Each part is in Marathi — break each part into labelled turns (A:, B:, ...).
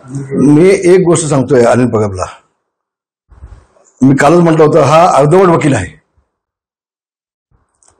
A: मी एक गोष्ट सांगतोय अनिल पगबला. मी कालच म्हटलं होतं, हा अर्धवट वकील आहे.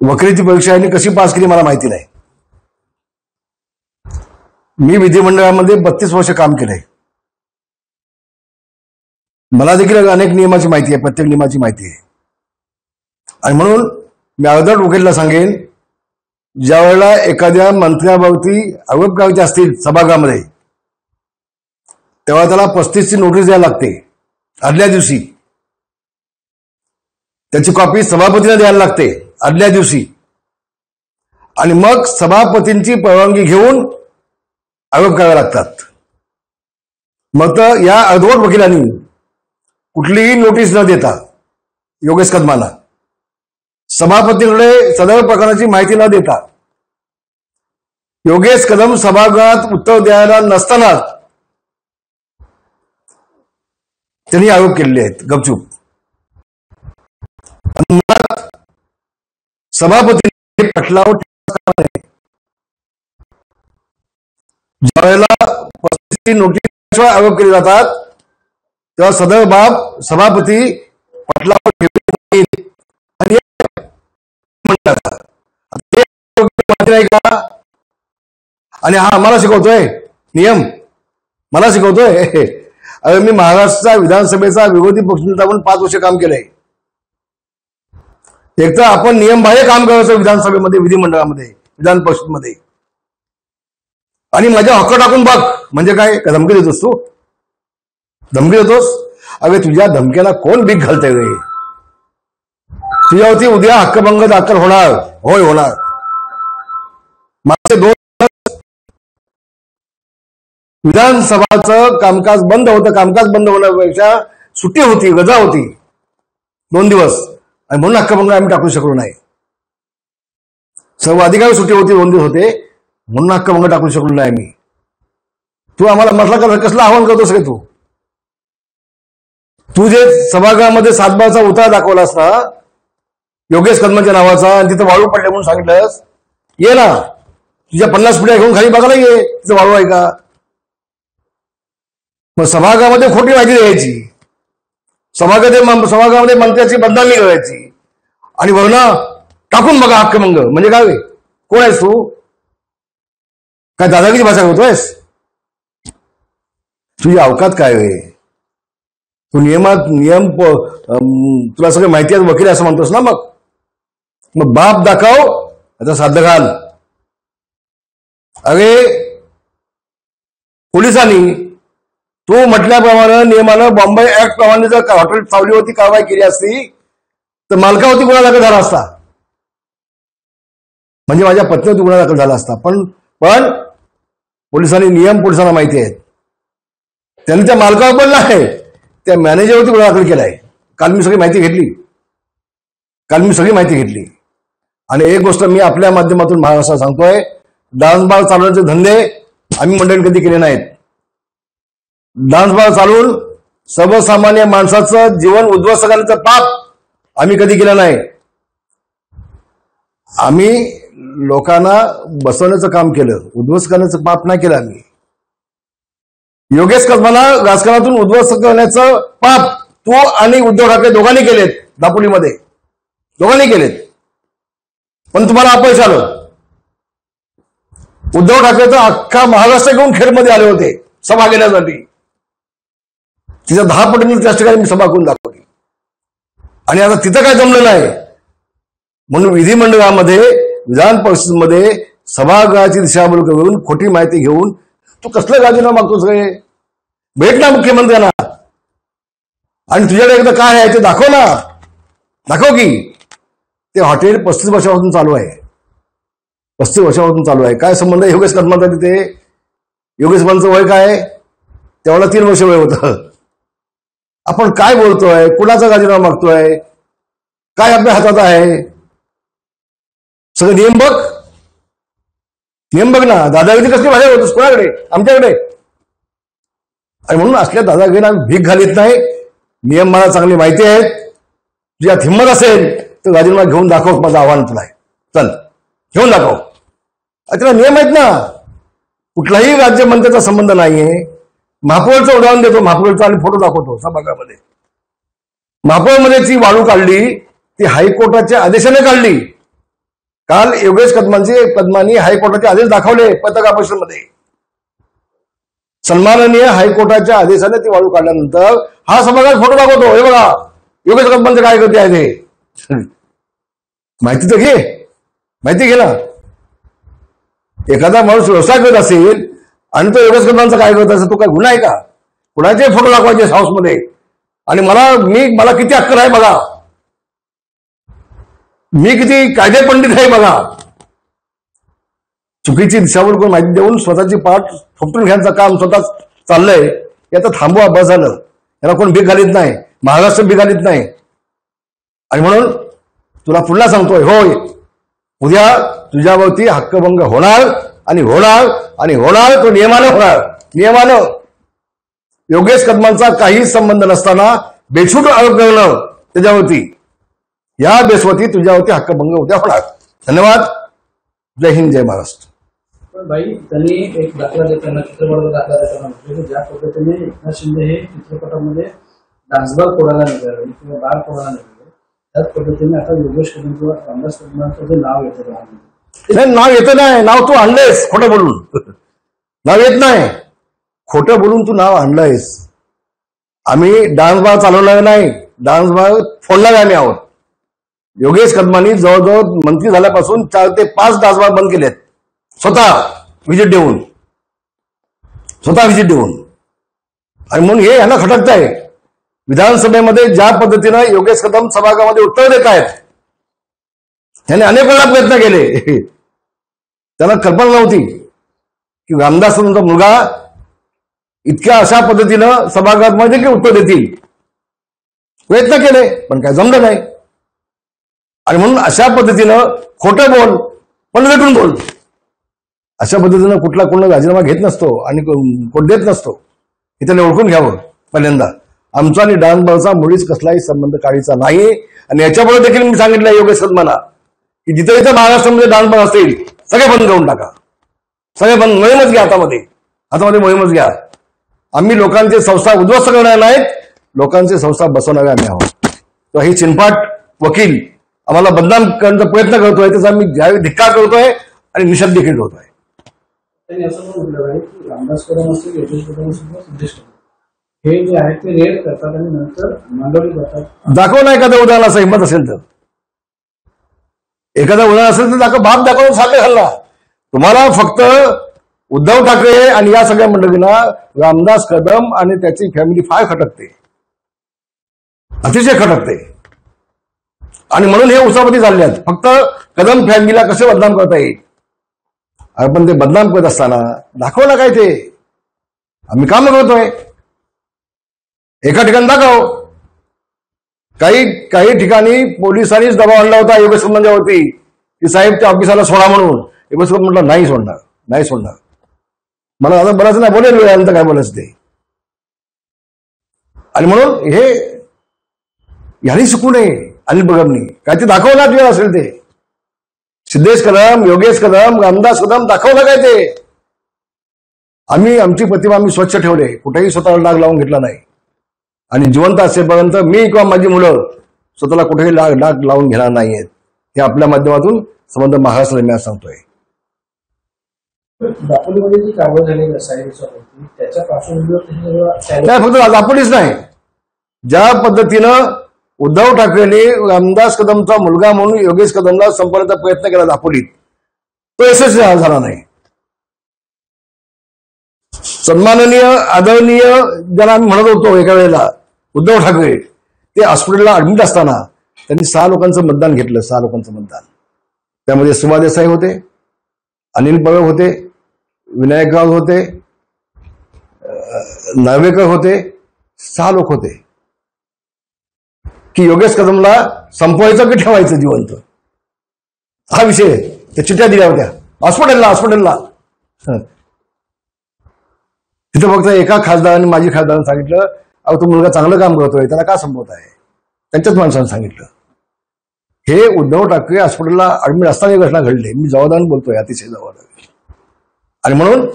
A: वकिलीची परीक्षा यांनी कशी पास केली मला माहिती नाही. मी विधिमंडळामध्ये 32 वर्ष काम केलंय. मला देखील अनेक नियमाची माहिती आहे, प्रत्येक नियमाची माहिती आहे. आणि म्हणून मी अर्धवट वकीलला सांगेन, ज्या वेळेला एखाद्या मंत्र्याभोवती आरोप करायचे असतील सभागृहामध्ये, तेव्हा त्याला 35ची नोटीस द्यायला लागते आदल्या दिवशी. त्याची कॉपी सभापतीला द्यायला लागते आदल्या दिवशी. आणि मग सभापतींची परवानगी घेऊन आरोप करावे लागतात. मग तर या अर्धवट वकिलांनी कुठलीही नोटीस न देता योगेश कदमांना सभापतीकडे सदर प्रकरणाची माहिती न देता योगेश कदम सभागृहात उत्तर द्यायला नसताना त्यांनी आरोप केलेले आहेत गपचूप. सभापती पटलावर ज्या वेळेला 35ची नोटीस आरोप केले जातात तेव्हा सदर बाब सभापती पटलावर ठेवून आणि नाही का. आणि हा मला शिकवतोय नियम, मला शिकवतोय. अरे मी महाराष्ट्राच्या विधानसभेचा विरोधी पक्षनेता म्हणून 5 वर्ष काम केलंय. एक तर आपण नियमबाह्य काम करायचं विधानसभेमध्ये, विधिमंडळामध्ये, विधान परिषदेमध्ये. आणि माझ्या हक्क टाकून बघ म्हणजे काय, धमकी देतोस तू? धमकी देतोस? अरे तुझ्या धमक्याला कोण भीक घालतंय रे? तुझ्यावरती उद्या हक्कभंग दाखल होणार, होय होणार. मागचे 2 विधानसभाचं कामकाज बंद होतं. कामकाज बंद होण्यापेक्षा सुट्टी होती, रजा होती 2 दिवस, आणि म्हणून हक्कभंग आम्ही टाकू शकलो नाही. सर्व अधिकारी सुट्टी होती, 2 दिवस होते, म्हणून हक्कभंग टाकू शकलो नाही आम्ही. तू आम्हाला म्हटला कसलं आव्हान करतोस रे तू? तू जे सभागृहामध्ये 7 बारचा उतारा दाखवलास ना योगेश कदमाच्या नावाचा, आणि तिथं वाळू पडले म्हणून सांगितलंस, ये ना तुझ्या 50 पिढ्या घेऊन खाली बघायला ये, तिथं वाळू आहे का. मग सभागृहामध्ये खोटी माहिती द्यायची, सभागृहामध्ये मंत्र्याची बदनामी करायची, आणि वर्ण टाकून बघा हक्कभंग म्हणजे काय? कोण आहेस तू? काय दादागिरी भाषा करतोयस? तुझी अवकात काय वे? तू नियम तुला सगळं माहिती आहे, वकील असं म्हणतोस ना. मग बाप दाखव, आता साध्य घाल. अरे पोलिसांनी तू म्हटल्याप्रमाणे नियमानं बॉम्बे ऍक्ट प्रमाणे जर हॉटेल सावलीवरती कारवाई केली असती तर मालकावरती गुन्हा दाखल झाला असता, म्हणजे माझ्या पत्नीवरती गुन्हा दाखल झाला असता. पण पोलिसांनी नियम पोलिसांना माहिती आहेत, त्यांनी त्या मालकावर पण नाही, त्या मॅनेजरवरती गुन्हा दाखल केलाय. काल मी सगळी माहिती घेतली. आणि एक गोष्ट मी आपल्या माध्यमातून महाराष्ट्रात सांगतोय, डान्स बार चालवण्याचे धंदे आम्ही मंडळी कधी केले नाहीत. डान्स बार चालवून सर्वसामान्य माणसाचं जीवन उद्ध्वस्त करण्याचं पाप आम्ही कधी केलं नाही. आम्ही लोकांना बसवण्याचं काम केलं, उद्ध्वस्त करण्याचं पाप नाही केलं आम्ही. योगेश कदमाला राजकारणातून उद्ध्वस्त करण्याचं पाप तू आणि उद्धव ठाकरे दोघांनी केलेत, दापोलीमध्ये दोघांनी केलेत. पण तुम्हाला अपयश आलं. उद्धव ठाकरे तर अख्खा महाराष्ट्र घेऊन खेडमध्ये आले होते सभा घेण्यासाठी. तिथं 10 पटीने त्याच ठिकाणी मी सभा करून दाखवली. आणि आता तिथं काय जमलेलं आहे म्हणून विधिमंडळामध्ये, विधान परिषदेमध्ये सभागृहाची दिशाभूल करून खोटी माहिती घेऊन तू कसलं राजीनामा मागतोस रे? भेट ना मुख्यमंत्र्यांना, आणि तुझ्याकडे एकदा काय आहे ते दाखव ना. दाखव की ते हॉटेल 35 वर्षापासून चालू आहे. 35 वर्षापासून चालू आहे. काय संबंध आहे योगेश कदमांचा तिथे? योगेश कदमांचं वय काय? तेवढा 3 वर्ष वय होतं. आपण काय बोलतोय? कुणाचा राजीनामा मागतोय? काय आपल्या हातात आहे? सगळं नियम बघ ना. दादागिरी कसली भाषा होतोस कोणाकडे? आमच्याकडे. आणि म्हणून असल्या दादागिरीला भीक घालीत नाही. नियम मला चांगली माहिती आहेत. तुझ्यात हिंमत असेल तर राजीनामा घेऊन दाखव. माझं आव्हान तुला आहे. चल घेऊन दाखव. त्याला नियम आहेत ना. कुठलाही राज्यमंत्र्याचा संबंध नाहीये. महापौरचं उदाहरण देतो, महापौरचा आणि फोटो दाखवतो सभागृहामध्ये. महापौरमध्ये ती वाळू काढली, ती हायकोर्टाच्या आदेशाने काढली. काल योगेश कदमांनी हायकोर्टाचे आदेश दाखवले पत्रकार परिषदेमध्ये. सन्माननीय हायकोर्टाच्या आदेशाने ती वाळू काढल्यानंतर हा सभागृह फोटो दाखवतो, हे बघा योगेश कदमांचं काय करते आहे ते. माहिती तर घे, माहिती घे ना. एखादा माणूस व्यवसाय करत असेल आणि तो योगेश कदमांचा काय करत असेल, तो काय गुन्हा आहे का? कुणाचे फोटो दाखवायचे हाऊसमध्ये. आणि मला किती अक्कल आहे बघा, मी किती कायदे पंडित आहे बघा. चुकीची दिशाभूल कोण माहिती देऊन स्वतःची पाठ थोपटून घ्यायचं काम स्वतः चाललंय. याचं थांबवा, बस झालं. याला कोण भीक घालीत नाही, महाराष्ट्र भीक घालीत नाही. आणि म्हणून तुला पुन्हा सांगतोय, होय उद्या तुझ्यावरती हक्कभंग होणार आणि होणार आणि होणार. तो नियमानं होणार, नियमानं. योगेश कदमांचा काही संबंध नसताना बेछूट आरोप करणं त्याच्यावरती, या बेसवरती तुझ्यावरती हक्कभंग उद्या होणार. धन्यवाद. जय हिंद, जय महाराष्ट्र.
B: भाई त्यांनी एक दाखला देताना, चित्रपटाचा दाखला देताना म्हटलं की ज्या पद्धतीने एकनाथ शिंदे हे चित्रपटामध्ये डान्सबार कोणाला निघाले किंवा बार कोणाला निघाले, त्याच पद्धतीने आता योगेश कदम किंवा रामदास कदमांचं जे नाव येतं,
A: नाव येतं नाही. नाव तू आणलंयस खोटं बोलून. नाव येत नाही, खोटं बोलून तू नाव आणलंयस. आम्ही डान्स बार चालवणार नाही, डान्स बार फोडणार आम्ही आहोत. योगेश कदमांनी जवळजवळ मंत्री झाल्यापासून 4 ते 5 डान्स बार बंद केलेत, स्वतः व्हिजिट देऊन, स्वतः व्हिजिट देऊन. आणि म्हणून हे यांना खटकत आहे. विधानसभेमध्ये ज्या पद्धतीनं योगेश कदम सभागृहामध्ये उत्तर देत आहेत, त्याने अनेक वेळा प्रयत्न केले. त्यांना कल्पना नव्हती की रामदास कदमचा मुलगा इतक्या अशा पद्धतीनं सभागृहामध्ये देखील उत्तर देतील. प्रयत्न केले पण काय जमलं नाही. आणि म्हणून अशा पद्धतीनं खोटं बोल पण भेटून बोल, अशा पद्धतीनं कुठला कोण राजीनामा घेत नसतो आणि कोण देत नसतो. हे त्याने ओळखून घ्यावं पहिल्यांदा. आमचा आणि डान्सबारचा मुळीच कसलाही संबंध काढीचा नाही. आणि याच्यापुढे देखील मी सांगितलं योगेश कदमांना की जिथे जिथे महाराष्ट्रामध्ये डान्सबार असतील सगळे बंद करून टाका, सगळे बंद. मोहीमच घ्या, हातामध्ये मोहीमच घ्या. आम्ही लोकांचे संस्था उद्ध्वस्त करणार नाहीत, लोकांचे संस्था बसवणारे आम्ही आहोत. तर ही चिनपाट वकील आम्हाला बदनाम करण्याचा प्रयत्न करतोय, त्याचा आम्ही धिक्कार करतोय आणि निषेध देखील करतोय.
B: त्यांनी असं पण म्हटलं आहे की रामदास कदम असतील, योगेश कदम असतील, सिद्धेश कदम हे जे आहेत ते रेड करतात आणि नंतर मांडवली करतात.
A: दाखव ना एखादं उदाहरण, असं हिंमत असेल तर. एखादं उदाहरण असेल तर दाखव, बाप दाखवून साध्य घालला. तुम्हाला फक्त उद्धव ठाकरे आणि या सगळ्या मंडळींना रामदास कदम आणि त्याची फॅमिली फार खटकते, अतिशय खटकते. आणि म्हणून हे उसापती चालले आहेत. फक्त कदम फॅमिलीला कसे बदनाम करता येईल. आपण ते बदनाम करत असताना दाखवलं काय ते, आम्ही काम करतोय. एका ठिकाणी दाखव. काही ठिकाणी पोलिसांनीच दबाव आणला होता योगेश कदमांच्यावरती की साहेब त्या ऑफिसाला सोडा म्हणून. योगेश कदम म्हटलं नाही सोडणार, नाही सोडणार. मला आता बराच नाही बोलेल वेळानंतर काय बोलायचं ते. आणि म्हणून हे यांनी शिकू नये. अनिल बगमनी काय ते दाखवणार जे असेल ते. सिद्धेश कदम, योगेश कदम, रामदास कदम दाखवलं काय ते. आम्ही आमची प्रतिमा आम्ही स्वच्छ ठेवले, कुठेही स्वतःला डाग लावून घेतला नाही. आणि जिवंत असेपर्यंत मी किंवा माझी मुलं स्वतःला कुठेही डाग लावून घेणार नाहीयेत. हे आपल्या माध्यमातून संबंध महाराष्ट्राला मी आज सांगतोय.
B: दापोलीमध्ये जी कारवाई झाली साहेबांची त्याच्या पार्श्वभूमीवर
A: नाही, फक्त दापोलीच नाही, ज्या पद्धतीनं उद्धव ठाकरेंनी रामदास कदमचा मुलगा म्हणून योगेश कदमला संपवण्याचा प्रयत्न केला दापोलीत, तो यशस्वी झाला नाही. सन्माननीय आदरणीय ज्याला आम्ही म्हणत होतो एका वेळेला उद्धव ठाकरे, ते हॉस्पिटलला ऍडमिट असताना त्यांनी 6 लोकांचं मतदान घेतलं. 6 लोकांचं मतदान. त्यामध्ये सुमा देसाई होते, अनिल परब होते, विनायकराव होते, नार्वेकर होते. 6 लोक होते की योगेश कदमला संपवायचं की ठेवायचं जिवंत, हा विषय. त्या चिठ्ठ्या दिल्या होत्या हॉस्पिटलला. तिथं फक्त एका खासदारांनी, माजी खासदारांनी सांगितलं, अहो तो मुलगा चांगलं काम करतोय, त्याला का संपवत आहे. त्यांच्याच माणसानं सांगितलं. हे उद्धव ठाकरे हॉस्पिटलला ऍडमिट असताना घटना घडली. मी जबाबदारीने बोलतोय, अतिशय जबाबदारी. आणि म्हणून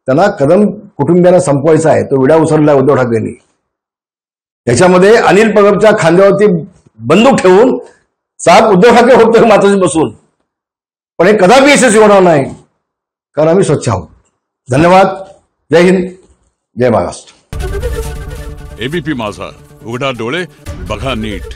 A: त्यांना कदम कुटुंबियांना संपवायचा आहे, तो विडा उचलला उद्धव ठाकरेंनी. त्याच्यामध्ये अनिल परबच्या खांद्यावरती बंदूक ठेवून साहेब उद्धव ठाकरे होते माताजी बसून, पण हे कदापि यशस्वी होणार नाही, कारण आम्ही स्वच्छ आहोत. धन्यवाद. जय हिंद, जय महाराष्ट्र.
C: एबीपी माझा, उघडा डोळे बघा नीट.